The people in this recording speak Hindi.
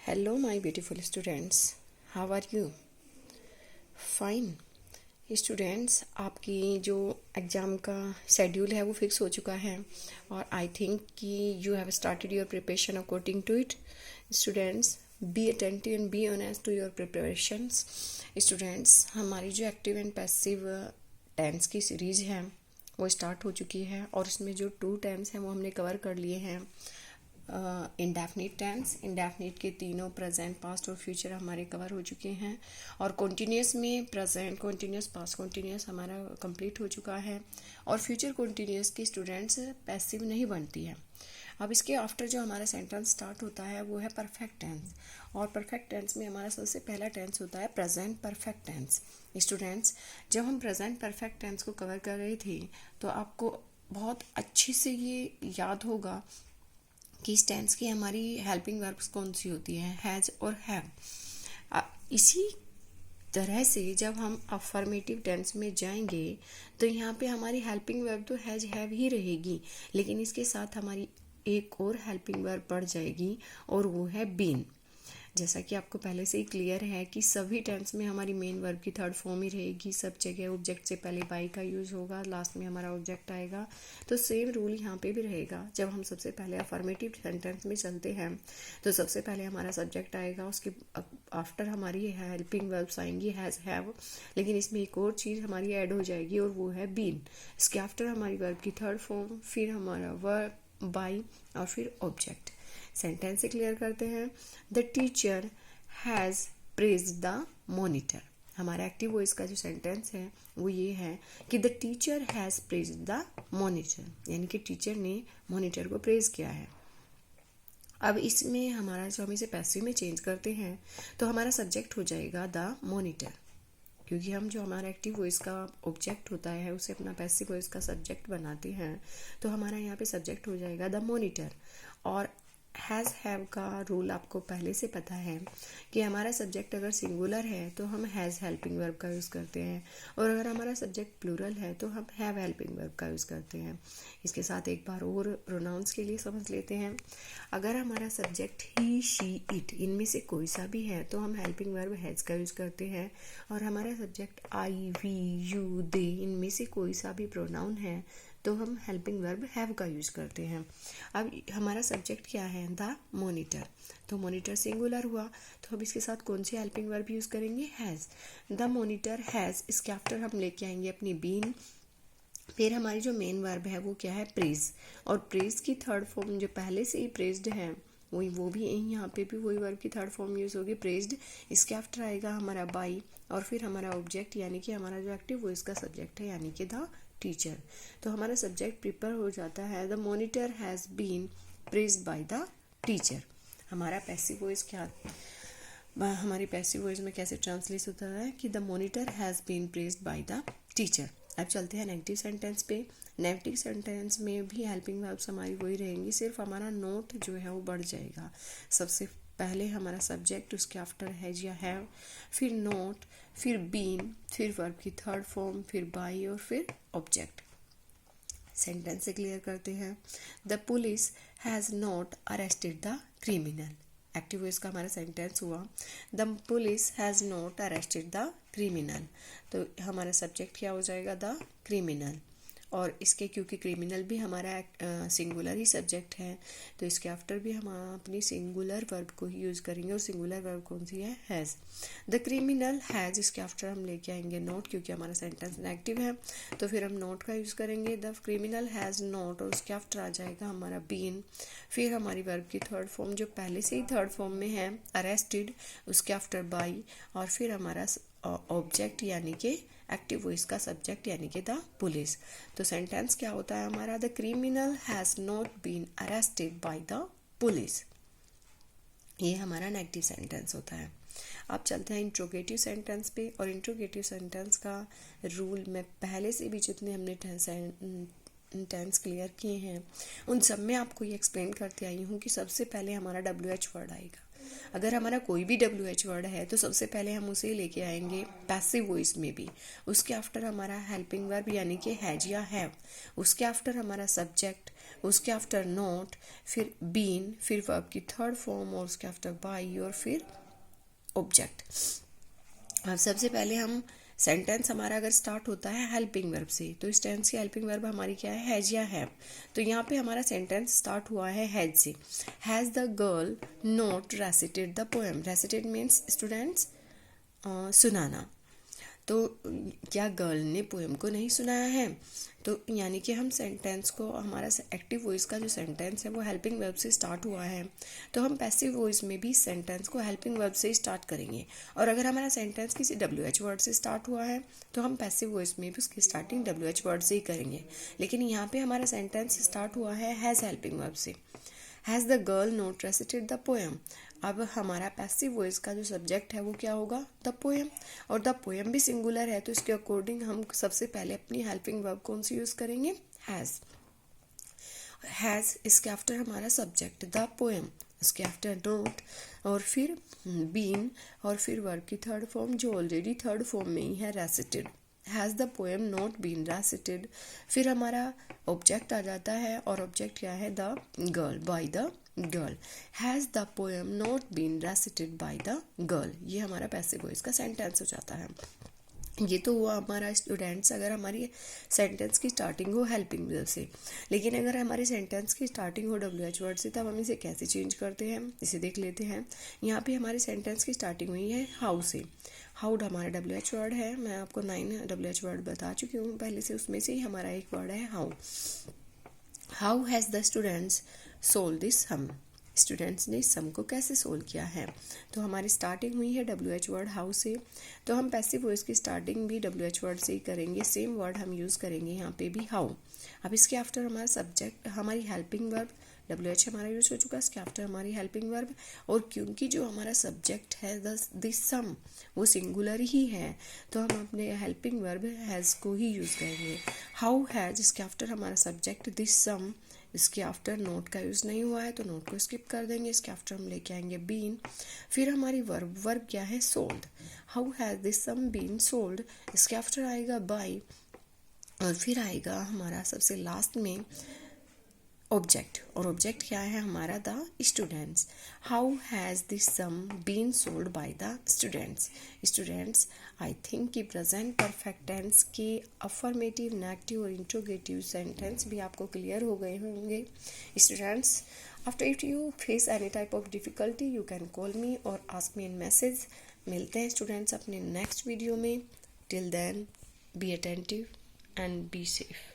Hello, my beautiful students. How are you? Fine. Students, आपकी जो एग्ज़ाम का शेड्यूल है वो फिक्स हो चुका है और आई थिंक कि you have started your preparation according to it. Students, be attentive and be honest to your preparations. Students, हमारी जो एक्टिव एंड पैसिव टेंस की सीरीज़ है वो स्टार्ट हो चुकी है और उसमें जो 2 टेंस हैं वो हमने कवर कर लिए हैं. इंडेफिनिट टेंस, इंडेफिनिट के तीनों प्रेजेंट, पास्ट और फ्यूचर हमारे कवर हो चुके हैं और कॉन्टीन्यूस में प्रेजेंट कॉन्टीन्यूस, पास्ट कॉन्टीन्यूस हमारा कंप्लीट हो चुका है और फ्यूचर कॉन्टीन्यूस की स्टूडेंट्स पैसिव नहीं बनती है. अब इसके आफ्टर जो हमारा सेंटेंस स्टार्ट होता है वो है परफेक्ट टेंस और परफेक्ट टेंस में हमारा सबसे पहला टेंस होता है प्रेजेंट परफेक्ट टेंस. स्टूडेंट्स, जब हम प्रेजेंट परफेक्ट टेंस को कवर कर रहे थे तो आपको बहुत अच्छे से ये याद होगा कि इस टेंस की हमारी हेल्पिंग वर्ब्स कौन सी होती हैं, हैज़ और हैव. इसी तरह से जब हम अफर्मेटिव टेंस में जाएंगे तो यहाँ पे हमारी हेल्पिंग वर्ब तो हैज़ हैव ही रहेगी, लेकिन इसके साथ हमारी एक और हेल्पिंग वर्ब पड़ जाएगी और वो है बीन. जैसा कि आपको पहले से ही क्लियर है कि सभी टेंस में हमारी मेन वर्ब की थर्ड फॉर्म ही रहेगी. सब जगह ऑब्जेक्ट से पहले बाई का यूज़ होगा, लास्ट में हमारा ऑब्जेक्ट आएगा. तो सेम रूल यहाँ पे भी रहेगा. जब हम सबसे पहले अफर्मेटिव सेंटेंस में चलते हैं तो सबसे पहले हमारा सब्जेक्ट आएगा, उसके आफ्टर हमारी हेल्पिंग वर्ब्स आएंगी हैज़ हैव, लेकिन इसमें एक और चीज़ हमारी ऐड हो जाएगी और वो है बीन. इसके आफ्टर हमारी वर्ब की थर्ड फॉर्म, फिर हमारा वर्ब, बाई और फिर ऑब्जेक्ट. सेंटेंस से क्लियर करते हैं. The teacher has praised the monitor. हमारा एक्टिव वॉइस का जो सेंटेंस है वो ये है कि the teacher has praised the monitor, यानी कि टीचर ने मॉनिटर को प्रेज किया है. अब इसमें हमारा जो हम इसे पैसिव में चेंज करते हैं तो हमारा सब्जेक्ट हो जाएगा द मॉनिटर, क्योंकि हम जो हमारा एक्टिव वॉइस का ऑब्जेक्ट होता है उसे अपना पैसिव वॉइस का सब्जेक्ट बनाते हैं. तो हमारा यहाँ पे सब्जेक्ट हो जाएगा द मॉनिटर. और हैज़ हैव का रूल आपको पहले से पता है कि हमारा सब्जेक्ट अगर सिंगुलर है तो हम हैज़ हेल्पिंग वर्ब का यूज़ करते हैं और अगर हमारा सब्जेक्ट प्लूरल है तो हम हैव हेल्पिंग वर्ब का यूज़ करते हैं. इसके साथ एक बार और प्रोनाउंस के लिए समझ लेते हैं. अगर हमारा सब्जेक्ट ही, शी, इट इनमें से कोई सा भी है तो हम हेल्पिंग वर्ब हैज़ का यूज़ करते हैं और हमारा सब्जेक्ट आई, वी, यू, दे इनमें से कोई सा भी प्रोनाउन है तो हम हेल्पिंग वर्ब हैव का यूज़ करते हैं. अब हमारा सब्जेक्ट क्या है, द मॉनिटर. तो मॉनिटर सिंगुलर हुआ तो अब इसके साथ कौन सी हेल्पिंग वर्ब यूज़ करेंगे, हैज़. The monitor has. इसके आफ्टर हम लेके आएंगे अपनी बीन. फिर हमारी जो मेन वर्ब है वो क्या है, प्रेज. और प्रेज की थर्ड फॉर्म जो पहले से ही प्रेज्ड है वही वो भी यहाँ पे भी वही वर्ब की थर्ड फॉर्म यूज़ होगी, प्रेज्ड. इसके आफ्टर आएगा हमारा बाई और फिर हमारा ऑब्जेक्ट, यानी कि हमारा जो एक्टिव वो इसका सब्जेक्ट है, यानी कि द टीचर. तो हमारा सब्जेक्ट प्रिपेयर हो जाता है the monitor has been praised by the teacher. हमारा पैसिव वॉइस क्या, हमारी पैसिव वॉइस में कैसे ट्रांसलेट होता है कि the monitor has been praised by the teacher. अब चलते हैं नेगेटिव सेंटेंस पे. नेगेटिव सेंटेंस में भी हेल्पिंग वर्ब्स हमारी वही रहेंगी, सिर्फ हमारा नोट जो है वो बढ़ जाएगा. सबसे पहले हमारा सब्जेक्ट, उसके आफ्टर हैज या हैव, फिर नोट, फिर बीन, फिर वर्ब की थर्ड फॉर्म, फिर बाई और फिर ऑब्जेक्ट. सेंटेंस से क्लियर करते हैं. The police has not arrested the criminal. Active voice का हमारा सेंटेंस हुआ the police has not arrested the criminal. तो हमारा सब्जेक्ट क्या हो जाएगा, द क्रिमिनल. और इसके क्योंकि क्रिमिनल भी हमारा सिंगुलर ही सब्जेक्ट है तो इसके आफ्टर भी हम अपनी सिंगुलर वर्ब को ही यूज़ करेंगे और सिंगुलर वर्ब कौन सी है, हैज़. The criminal has. इसके आफ्टर हम लेके आएंगे नोट, क्योंकि हमारा सेंटेंस नेगेटिव है तो फिर हम नोट का यूज़ करेंगे. द क्रिमिनल हैज़ नोट और उसके आफ्टर आ जाएगा हमारा बीन. फिर हमारी वर्ब की थर्ड फॉर्म जो पहले से ही थर्ड फॉर्म में है, अरेस्टेड, उसके आफ्टर बाई और फिर हमारा ऑब्जेक्ट यानी कि एक्टिव वॉइस का सब्जेक्ट यानी कि द पुलिस. तो सेंटेंस क्या होता है हमारा, the criminal has not been arrested by the police. ये हमारा नेगेटिव सेंटेंस होता है. अब चलते हैं इंट्रोगेटिव सेंटेंस पे. और इंट्रोगेटिव सेंटेंस का रूल मैं पहले से भी जितने हमने टेंस क्लियर किए हैं उन सब में आपको ये एक्सप्लेन करते आई हूँ कि सबसे पहले हमारा WH वर्ड आएगा. अगर हमारा कोई भी WH वर्ड है तो सबसे पहले हम उसे लेके आएंगे पैसिव वॉइस में भी, उसके आफ्टर हमारा हेल्पिंग वर्ब यानी कि हैज या हैव, उसके आफ्टर हमारा सब्जेक्ट, उसके आफ्टर नॉट, फिर बीन, फिर वर्ब की थर्ड फॉर्म और उसके आफ्टर बाई और फिर ऑब्जेक्ट। अब सबसे पहले हम सेंटेंस हमारा अगर स्टार्ट होता है हेल्पिंग वर्ब से तो इस टेंस की हेल्पिंग वर्ब हमारी क्या है, हैज या हैव। तो यहाँ पे हमारा सेंटेंस स्टार्ट हुआ है हैज से। Has the girl not recited the poem. Recited means students सुनाना। तो क्या गर्ल ने पोएम को नहीं सुनाया है? तो यानी कि हम सेंटेंस को, हमारा एक्टिव वॉइस का जो सेंटेंस है वो हेल्पिंग वर्ब से स्टार्ट हुआ है, तो हम पैसिव वॉइस में भी सेंटेंस को हेल्पिंग वर्ब से स्टार्ट करेंगे। और अगर हमारा सेंटेंस किसी WH वर्ड से स्टार्ट हुआ है तो हम पैसिव वॉइस में भी उसकी स्टार्टिंग WH वर्ड से ही करेंगे। लेकिन यहाँ पे हमारा सेंटेंस स्टार्ट हुआ है हैज़ हेल्पिंग वर्ब से। Has the girl not recited the poem. अब हमारा पैसिव वॉइस का जो सब्जेक्ट है वो क्या होगा, द पोएम। और द पोएम भी सिंगुलर है तो इसके अकॉर्डिंग हम सबसे पहले अपनी हेल्पिंग वर्ब कौन सी यूज़ करेंगे, हैज़। हैज़, इसके आफ्टर हमारा सब्जेक्ट द पोएम, इसके आफ्टर नोट और फिर बीन और फिर वर्ब की थर्ड फॉर्म जो ऑलरेडी थर्ड फॉर्म में ही है, recited. Has the poem not been recited. फिर हमारा ऑब्जेक्ट आ जाता है और ऑब्जेक्ट क्या है, the girl, by the girl. Has the poem not been recited by the girl. ये हमारा पैसिव वॉइस का सेंटेंस हो जाता है। ये तो हुआ हमारा स्टूडेंट्स अगर हमारी सेंटेंस की स्टार्टिंग हो हेल्पिंग वर्ब से। लेकिन अगर हमारे सेंटेंस की स्टार्टिंग हो WH वर्ड से तब हम इसे कैसे चेंज करते हैं, इसे देख लेते हैं। यहाँ पे हमारे सेंटेंस की स्टार्टिंग हुई है हाउ से। हाउ हमारा WH वर्ड है, मैं आपको 9 WH वर्ड बता चुकी हूँ पहले से, उसमें से ही हमारा एक वर्ड है how. How has the students solve this sum. Students ने सम को कैसे सोल्व किया है। तो हमारी स्टार्टिंग हुई है WH वर्ड हाउ से, तो हम पैसिव वॉइस की स्टार्टिंग भी WH वर्ड से ही करेंगे। सेम वर्ड हम यूज़ करेंगे यहाँ पे भी हाउ। अब इसके आफ्टर हमारा सब्जेक्ट, हमारी हेल्पिंग वर्ब, WH हमारा यूज हो चुका है, इसके आफ्टर हमारी हेल्पिंग वर्ब। और क्योंकि जो हमारा सब्जेक्ट है दिस सम वो सिंगुलर ही है तो हम अपने हेल्पिंग वर्ब हैज़ को ही यूज़ करेंगे। हाउ हैज़, इसके आफ्टर हमारा सब्जेक्ट दिस सम, इसके आफ्टर नोट का यूज़ नहीं हुआ है तो नोट को स्किप कर देंगे। इसके आफ्टर हम लेके आएंगे बीन। फिर हमारी वर्ब, वर्ब क्या है, solved. How has this sum been solved, इसके आफ्टर आएगा बाय और फिर आएगा हमारा सबसे लास्ट में ऑब्जेक्ट। और ऑब्जेक्ट क्या है हमारा, the students. How has this sum been solved by the students. Students I think कि प्रेजेंट परफेक्ट टेंस के अफर्मेटिव, नेगेटिव और इंट्रोगेटिव सेंटेंस भी आपको क्लियर हो गए होंगे। Students, after if you face any type of difficulty you can call me और आस्क मी इन मैसेज। मिलते हैं स्टूडेंट्स अपने नेक्स्ट वीडियो में। Till then be attentive and be safe.